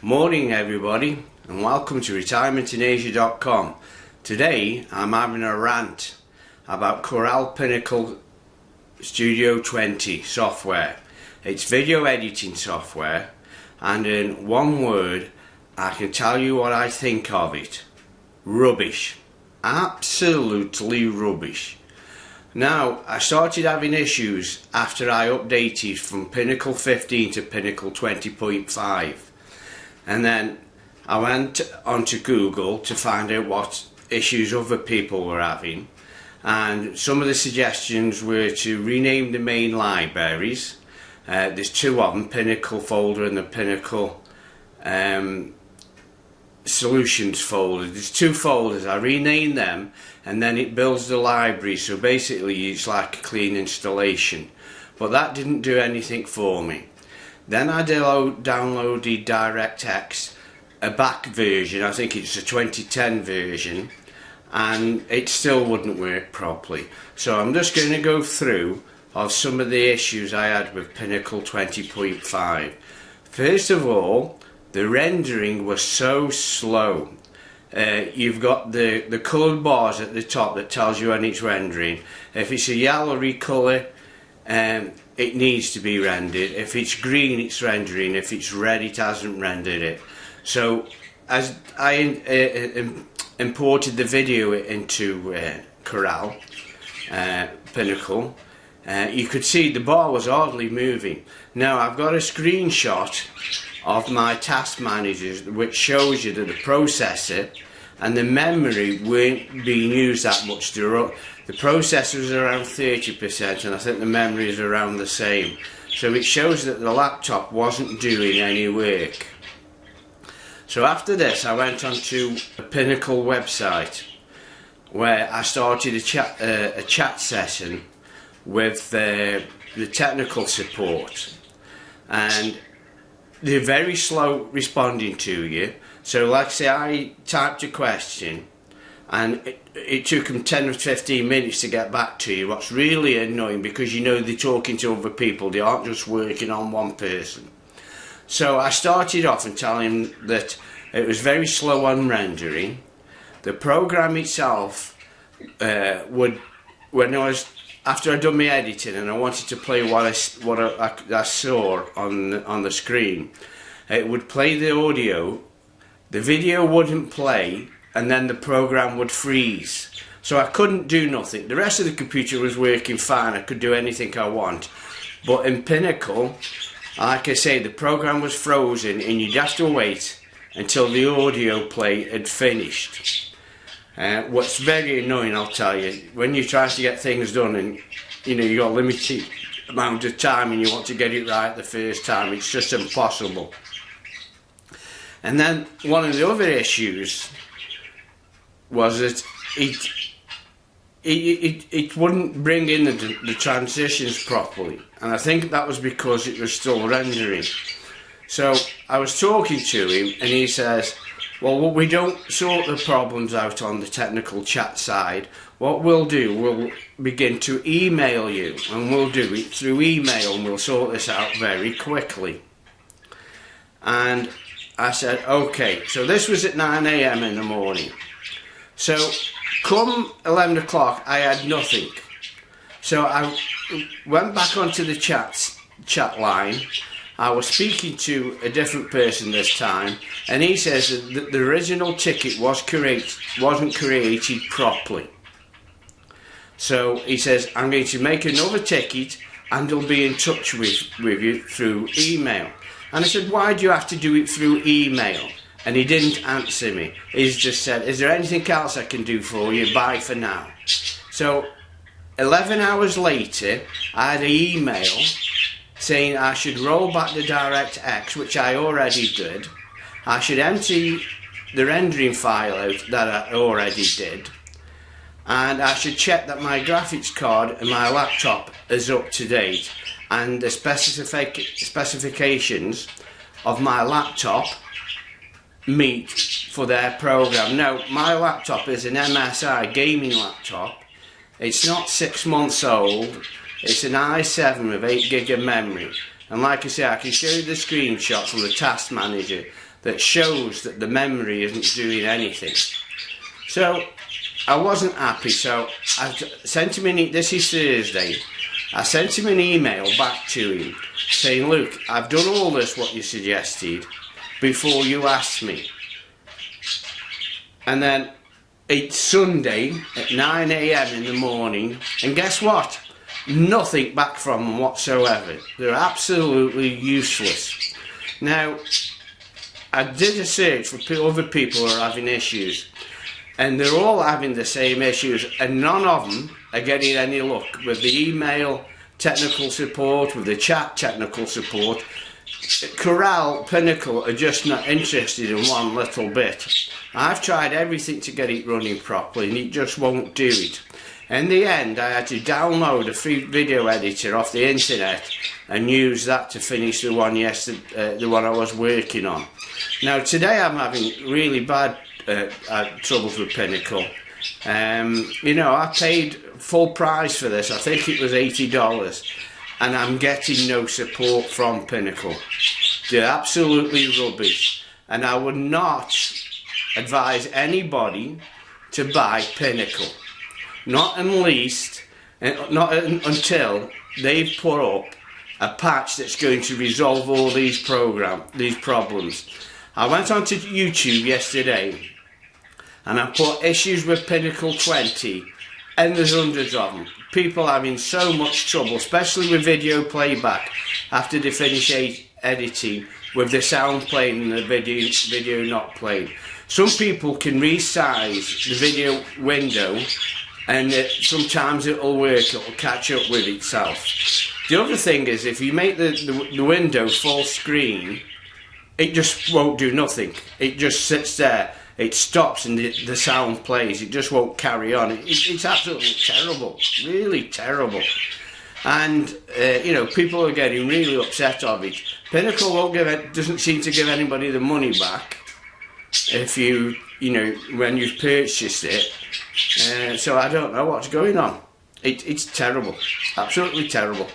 Morning everybody, and welcome to retirementinasia.com. Today I'm having a rant about Pinnacle Studio 20 software. It's video editing software, and in one word I can tell you what I think of it. Rubbish. Absolutely rubbish. Now, I started having issues after I updated from Pinnacle 15 to Pinnacle 20.5. And then I went onto Google to find out what issues other people were having, and some of the suggestions were to rename the main libraries. There's two of them, Pinnacle folder and the Pinnacle Solutions folder. There's two folders. I renamed them and then it builds the library, so basically it's like a clean installation, but that didn't do anything for me. Then I downloaded DirectX, a back version, I think it's a 2010 version, and it still wouldn't work properly. So I'm just going to go through of some of the issues I had with Pinnacle 20.5. First of all, the rendering was so slow. You've got the coloured bars at the top that tells you when it's rendering. If it's a yellowy colour, it needs to be rendered. If it's green, it's rendering. If it's red, it hasn't rendered it. So as I imported the video into Pinnacle, you could see the bar was hardly moving. Now I've got a screenshot of my task managers which shows you that the processor and the memory weren't being used that much. The processor was around 30% and I think the memory is around the same. So it shows that the laptop wasn't doing any work. So after this I went onto a Pinnacle website where I started a chat session with the technical support, and they're very slow responding to you. So like I say, I typed a question and it took them 10 or 15 minutes to get back to you. What's really annoying, because you know they're talking to other people, they aren't just working on one person. So I started off and telling them that it was very slow on rendering. The program itself after I'd done my editing and I wanted to play what I saw on the screen, it would play the audio, the video wouldn't play, and then the program would freeze. So I couldn't do nothing. The rest of the computer was working fine, I could do anything I want. But in Pinnacle, like I say, the program was frozen and you'd have to wait until the audio play had finished. What's very annoying, I'll tell you, when you're trying to get things done and you know you've got a limited amount of time and you want to get it right the first time, it's just impossible. And then one of the other issues was that it wouldn't bring in the transitions properly, and I think that was because it was still rendering. So I was talking to him and he says, well, we don't sort the problems out on the technical chat side. What we'll do, we'll begin to email you, and we'll do it through email and we'll sort this out very quickly. And I said, okay. So this was at 9 AM in the morning. So come 11 o'clock I had nothing. So I went back onto the chat line. I was speaking to a different person this time, and he says that the original ticket wasn't created properly. So he says, I'm going to make another ticket and he'll be in touch with you through email. And I said, why do you have to do it through email? And he didn't answer me. He's just said, is there anything else I can do for you? Bye for now. So 11 hours later I had an email saying I should roll back the DirectX, which I already did. I should empty the rendering file out that I already did, and I should check that my graphics card and my laptop is up to date and the specifications of my laptop meet for their program. Now, my laptop is an MSI gaming laptop. It's not 6 months old. It's an i7 with 8 gig of memory. And like I say, I can show you the screenshot from the task manager that shows that the memory isn't doing anything. So I wasn't happy, so I sent him this is Thursday, I sent him an email back to him saying, look, I've done all this what you suggested before you asked me. And then it's Sunday at 9 AM in the morning, and guess what? Nothing back from them whatsoever. They're absolutely useless. Now, I did a search for other people who are having issues, and they're all having the same issues, and none of them are getting any luck with the email technical support, with the chat technical support. Pinnacle are just not interested in one little bit. I've tried everything to get it running properly, and it just won't do it. In the end, I had to download a free video editor off the internet and use that to finish the one the one I was working on. Now today I'm having really bad troubles with Pinnacle. You know, I paid full price for this. I think it was $80, and I'm getting no support from Pinnacle. They're absolutely rubbish, and I would not advise anybody to buy Pinnacle. Not until they've put up a patch that's going to resolve all these problems. I went onto YouTube yesterday and I put issues with Pinnacle 20, and there's hundreds of them. People having so much trouble, especially with video playback after they finish editing, with the sound playing and the video not playing. Some people can resize the video window, and sometimes it'll work, it'll catch up with itself. The other thing is, if you make the window full screen, it just won't do nothing. It just sits there, it stops, and the sound plays. It just won't carry on. It's absolutely terrible, really terrible. And you know, people are getting really upset of it. Pinnacle doesn't seem to give anybody the money back if you know, when you've purchased it. So I don't know what's going on. It's terrible, absolutely terrible.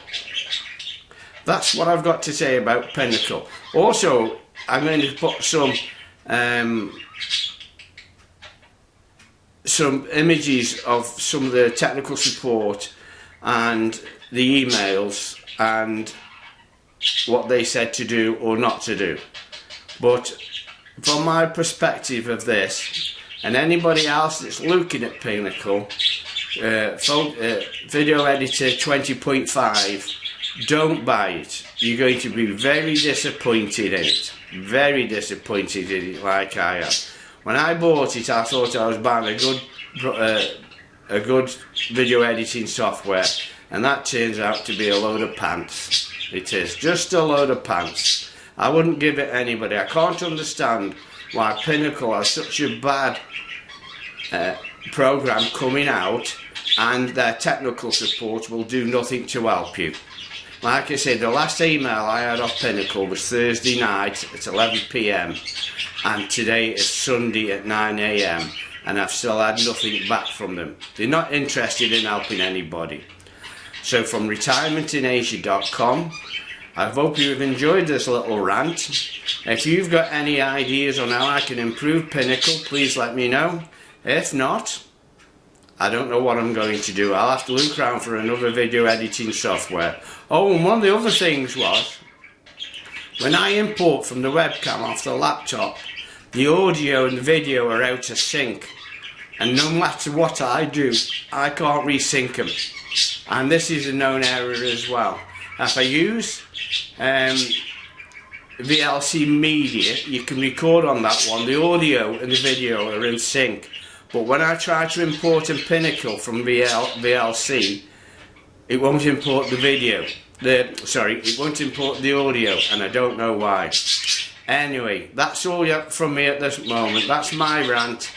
That's what I've got to say about Pinnacle. Also, I'm going to put some images of some of the technical support and the emails and what they said to do or not to do. But from my perspective of this, and anybody else that's looking at Pinnacle, video editor 20.5, don't buy it. You're going to be very disappointed in it. Very disappointed in it, like I am. When I bought it, I thought I was buying a good video editing software, and that turns out to be a load of pants. It is just a load of pants. I wouldn't give it anybody. I can't understand why Pinnacle has such a bad program coming out, and their technical support will do nothing to help you. Like I said, the last email I had off Pinnacle was Thursday night at 11 PM, and today is Sunday at 9 AM, and I've still had nothing back from them. They're not interested in helping anybody. So from retirementinasia.com, I hope you've enjoyed this little rant. If you've got any ideas on how I can improve Pinnacle, please let me know. If not, I don't know what I'm going to do. I'll have to look around for another video editing software. Oh, and one of the other things was, when I import from the webcam off the laptop, the audio and the video are out of sync. And no matter what I do, I can't resync them. And this is a known error as well. If I use VLC media, you can record on that one. The audio and the video are in sync. But when I try to import a Pinnacle from VLC, it won't import the video. It won't import the audio, and I don't know why. Anyway, that's all from me at this moment. That's my rant.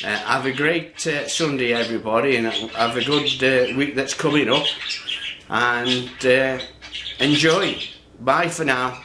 Have a great Sunday, everybody, and have a good week that's coming up. And enjoy. Bye for now.